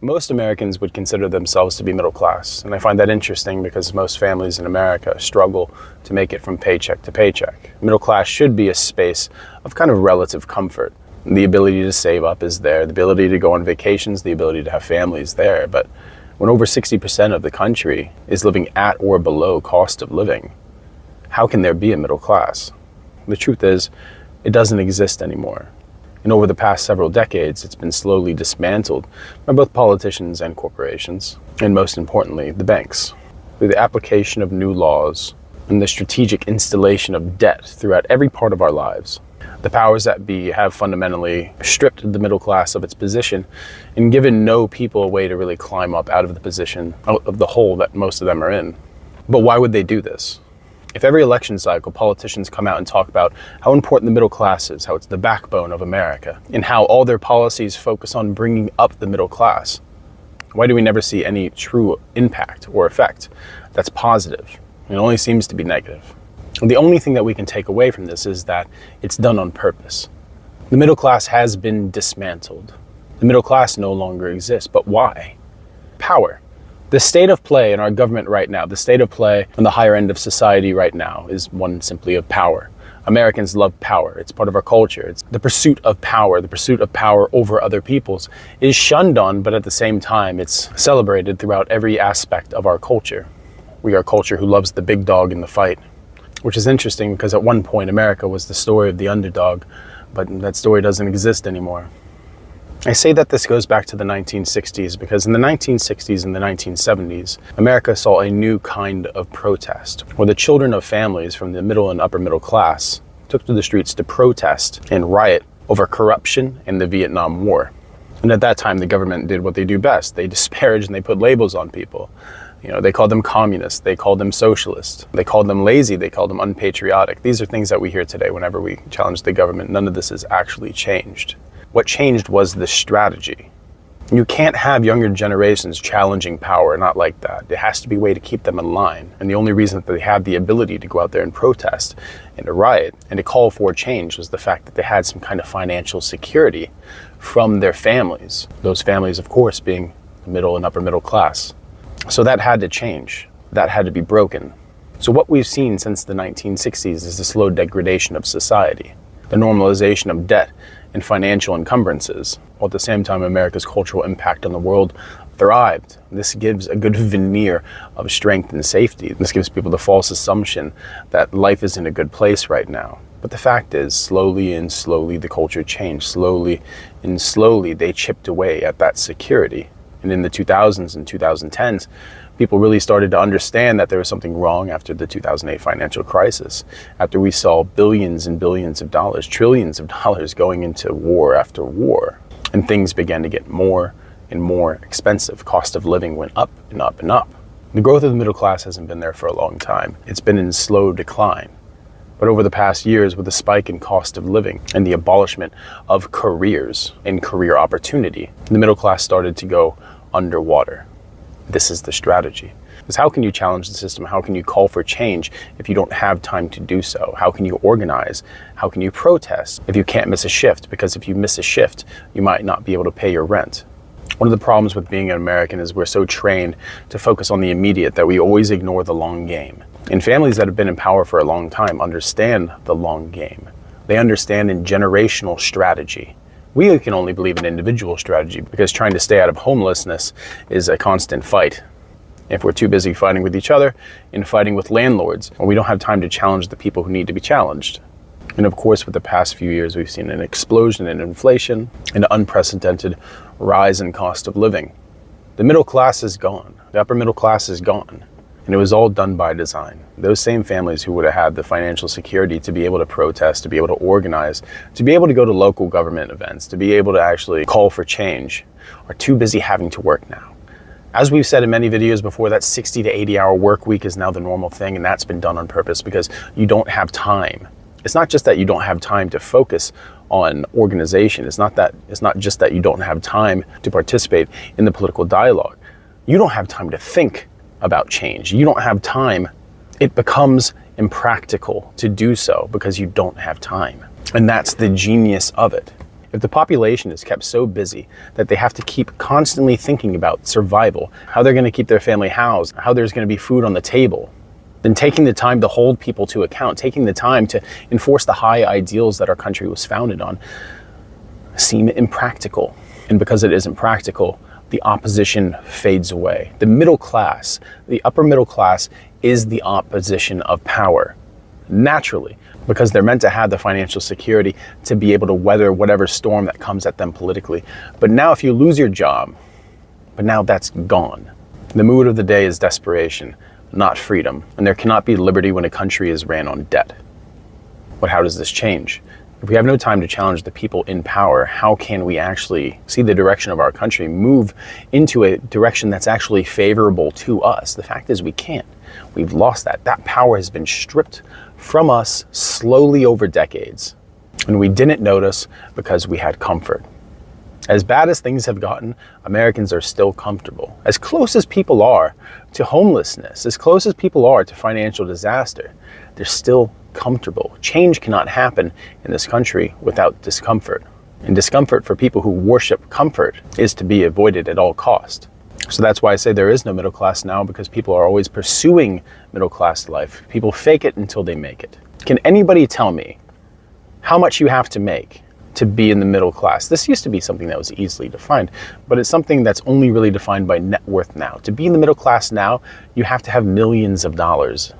Most Americans would consider themselves to be middle class, and I find that interesting because most families in America struggle to make it from paycheck to paycheck. Middle class should be a space of kind of relative comfort. The ability to save up is there, the ability to go on vacations, the ability to have families there, but when over 60% of the country is living at or below cost of living, how can there be a middle class? The truth is, it doesn't exist anymore. And over the past several decades, it's been slowly dismantled by both politicians and corporations, and most importantly, the banks. Through the application of new laws and the strategic installation of debt throughout every part of our lives, the powers that be have fundamentally stripped the middle class of its position and given no people a way to really climb up out of the position, out of the hole that most of them are in. But why would they do this? If every election cycle politicians come out and talk about how important the middle class is, how it's the backbone of America, and how all their policies focus on bringing up the middle class, why do we never see any true impact or effect that's positive? It only seems to be negative. And the only thing that we can take away from this is that it's done on purpose. The middle class has been dismantled. The middle class no longer exists, but why? Power. The state of play in our government right now, the state of play on the higher end of society right now is one simply of power. Americans love power. It's part of our culture. It's the pursuit of power over other people's is shunned on, but at the same time, it's celebrated throughout every aspect of our culture. We are a culture who loves the big dog in the fight, which is interesting because at one point America was the story of the underdog, but that story doesn't exist anymore. I say that this goes back to the 1960s because in the 1960s and the 1970s, America saw a new kind of protest where the children of families from the middle and upper middle class took to the streets to protest and riot over corruption and the Vietnam War. And at that time, the government did what they do best. They disparaged and they put labels on people. They called them communists, they called them socialists, they called them lazy, they called them unpatriotic. These are things that we hear today whenever we challenge the government. None of this has actually changed. What changed was the strategy. You can't have younger generations challenging power, not like that. It has to be a way to keep them in line. And the only reason that they had the ability to go out there and protest and to riot and to call for change was the fact that they had some kind of financial security from their families. Those families, of course, being the middle and upper middle class. So that had to change. That had to be broken. So what we've seen since the 1960s is the slow degradation of society, the normalization of debt and financial encumbrances, while at the same time America's cultural impact on the world thrived. This gives a good veneer of strength and safety. This gives people the false assumption that life is in a good place right now. But the fact is, slowly and slowly the culture changed. Slowly and slowly they chipped away at that security. And in the 2000s and 2010s, people really started to understand that there was something wrong after the 2008 financial crisis, after we saw billions and billions of dollars, trillions of dollars going into war after war. And things began to get more and more expensive. Cost of living went up and up and up. The growth of the middle class hasn't been there for a long time. It's been in slow decline. But over the past years, with the spike in cost of living and the abolishment of careers and career opportunity, the middle class started to go underwater. This is the strategy. Because how can you challenge the system? How can you call for change if you don't have time to do so? How can you organize? How can you protest if you can't miss a shift? Because if you miss a shift, you might not be able to pay your rent. One of the problems with being an American is we're so trained to focus on the immediate that we always ignore the long game. And families that have been in power for a long time understand the long game. They understand in generational strategy. We can only believe in individual strategy because trying to stay out of homelessness is a constant fight. If we're too busy fighting with each other and fighting with landlords, we don't have time to challenge the people who need to be challenged. And of course, with the past few years, we've seen an explosion in inflation and an unprecedented rise in cost of living. The middle class is gone. The upper middle class is gone. And it was all done by design. Those same families who would have had the financial security to be able to protest, to be able to organize, to be able to go to local government events, to be able to actually call for change, are too busy having to work now. As we've said in many videos before, that 60 to 80 hour work week is now the normal thing, and that's been done on purpose because you don't have time. It's not just that you don't have time to focus on organization. It's not just that you don't have time to participate in the political dialogue. You don't have time to think about change. You don't have time. It becomes impractical to do so because you don't have time. And that's the genius of it. If the population is kept so busy that they have to keep constantly thinking about survival, how they're going to keep their family housed, how there's going to be food on the table, then taking the time to hold people to account, taking the time to enforce the high ideals that our country was founded on, seem impractical. And because it isn't practical, the opposition fades away. The middle class, the upper middle class, is the opposition of power, naturally, because they're meant to have the financial security to be able to weather whatever storm that comes at them politically. But now if you lose your job, but now that's gone. The mood of the day is desperation, not freedom. And there cannot be liberty when a country is ran on debt. But how does this change? If we have no time to challenge the people in power, how can we actually see the direction of our country move into a direction that's actually favorable to us? The fact is we can't. We've lost that. That power has been stripped from us slowly over decades. And we didn't notice because we had comfort. As bad as things have gotten, Americans are still comfortable. As close as people are to homelessness, as close as people are to financial disaster, they're still comfortable. Change cannot happen in this country without discomfort. And discomfort for people who worship comfort is to be avoided at all cost. So that's why I say there is no middle class now, because people are always pursuing middle class life. People fake it until they make it. Can anybody tell me how much you have to make to be in the middle class? This used to be something that was easily defined, but it's something that's only really defined by net worth now. To be in the middle class now, you have to have millions of dollars.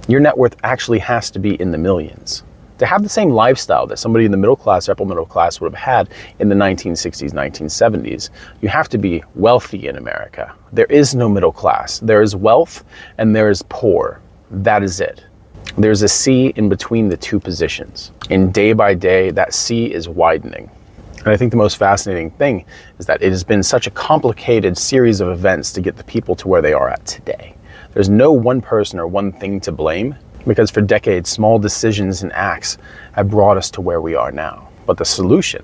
Your net worth actually has to be in the millions. To have the same lifestyle that somebody in the middle class, upper middle class would have had in the 1960s, 1970s, you have to be wealthy in America. There is no middle class. There is wealth and there is poor. That is it. There's a sea in between the two positions. And day by day, that sea is widening. And I think the most fascinating thing is that it has been such a complicated series of events to get the people to where they are at today. There's no one person or one thing to blame, because for decades, small decisions and acts have brought us to where we are now. But the solution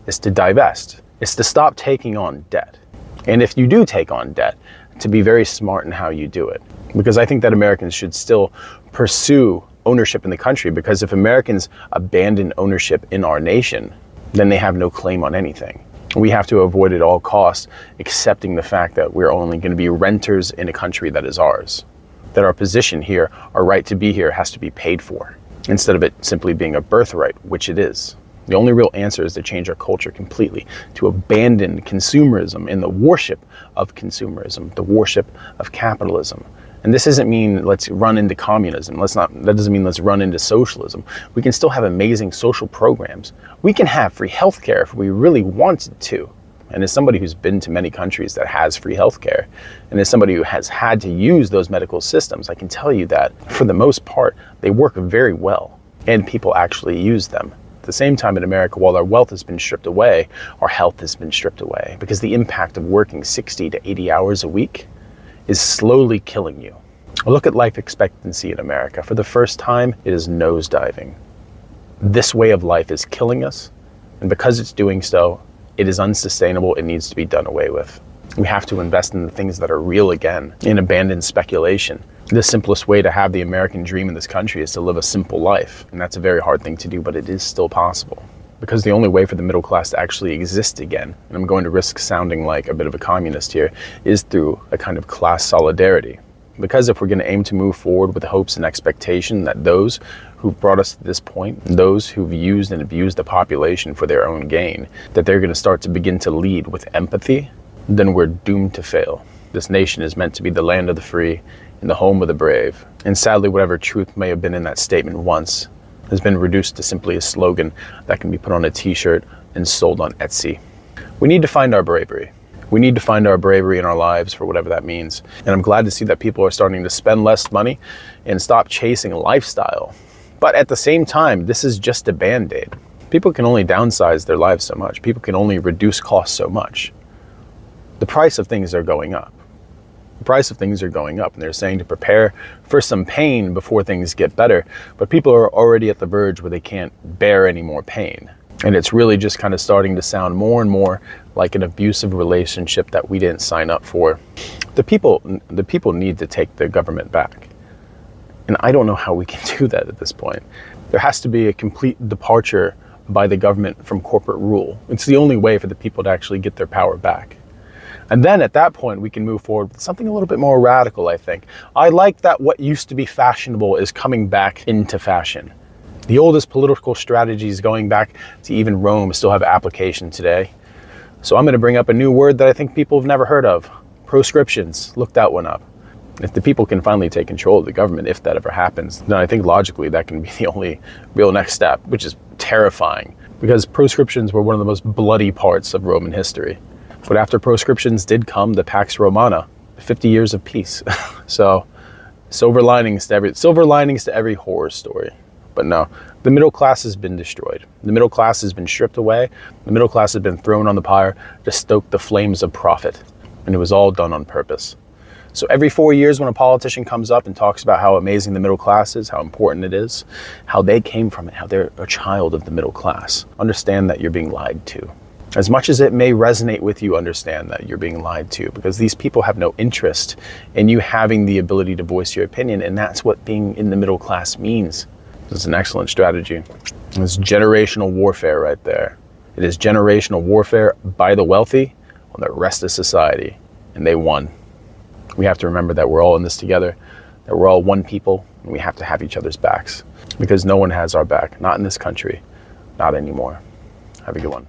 is to divest. It's to stop taking on debt. And if you do take on debt, to be very smart in how you do it. Because I think that Americans should still pursue ownership in the country, because if Americans abandon ownership in our nation, then they have no claim on anything. We have to avoid at all costs accepting the fact that we're only going to be renters in a country that is ours. That our position here, our right to be here, has to be paid for, instead of it simply being a birthright, which it is. The only real answer is to change our culture completely, to abandon consumerism and the worship of consumerism, the worship of capitalism. And this doesn't mean let's run into communism. That doesn't mean let's run into socialism. We can still have amazing social programs. We can have free healthcare if we really wanted to. And as somebody who's been to many countries that has free healthcare, and as somebody who has had to use those medical systems, I can tell you that for the most part, they work very well and people actually use them. At the same time in America, while our wealth has been stripped away, our health has been stripped away, because the impact of working 60 to 80 hours a week is slowly killing you. Look at life expectancy in America. For the first time, it is nosediving. This way of life is killing us, and because it's doing so, it is unsustainable. It needs to be done away with. We have to invest in the things that are real again, and abandon speculation. The simplest way to have the American dream in this country is to live a simple life, and that's a very hard thing to do, but it is still possible. Because the only way for the middle class to actually exist again, and I'm going to risk sounding like a bit of a communist here, is through a kind of class solidarity. Because if we're going to aim to move forward with the hopes and expectation that those who've brought us to this point, those who've used and abused the population for their own gain, that they're going to start to begin to lead with empathy, then we're doomed to fail. This nation is meant to be the land of the free and the home of the brave. And sadly, whatever truth may have been in that statement once has been reduced to simply a slogan that can be put on a t-shirt and sold on Etsy. We need to find our bravery. We need to find our bravery in our lives, for whatever that means. And I'm glad to see that people are starting to spend less money and stop chasing a lifestyle. But at the same time, this is just a Band-Aid. People can only downsize their lives so much. People can only reduce costs so much. The price of things are going up. The price of things are going up, and they're saying to prepare for some pain before things get better. But people are already at the verge where they can't bear any more pain. And it's really just kind of starting to sound more and more like an abusive relationship that we didn't sign up for. The people need to take their government back. And I don't know how we can do that at this point. There has to be a complete departure by the government from corporate rule. It's the only way for the people to actually get their power back. And then at that point, we can move forward with something a little bit more radical, I think. I like that what used to be fashionable is coming back into fashion. The oldest political strategies going back to even Rome still have application today. So I'm going to bring up a new word that I think people have never heard of. Proscriptions. Look that one up. If the people can finally take control of the government, if that ever happens, then I think logically that can be the only real next step, which is terrifying, because proscriptions were one of the most bloody parts of Roman history. But after proscriptions did come the Pax Romana, 50 years of peace. So silver linings to every horror story. But no, the middle class has been destroyed. The middle class has been stripped away. The middle class has been thrown on the pyre to stoke the flames of profit. And it was all done on purpose. So every 4 years when a politician comes up and talks about how amazing the middle class is, how important it is, how they came from it, how they're a child of the middle class, understand that you're being lied to. As much as it may resonate with you, understand that you're being lied to, because these people have no interest in you having the ability to voice your opinion, and that's what being in the middle class means. It's an excellent strategy. It's generational warfare right there. It is generational warfare by the wealthy on the rest of society, and they won. We have to remember that we're all in this together, that we're all one people, and we have to have each other's backs, because no one has our back, not in this country, not anymore. Have a good one.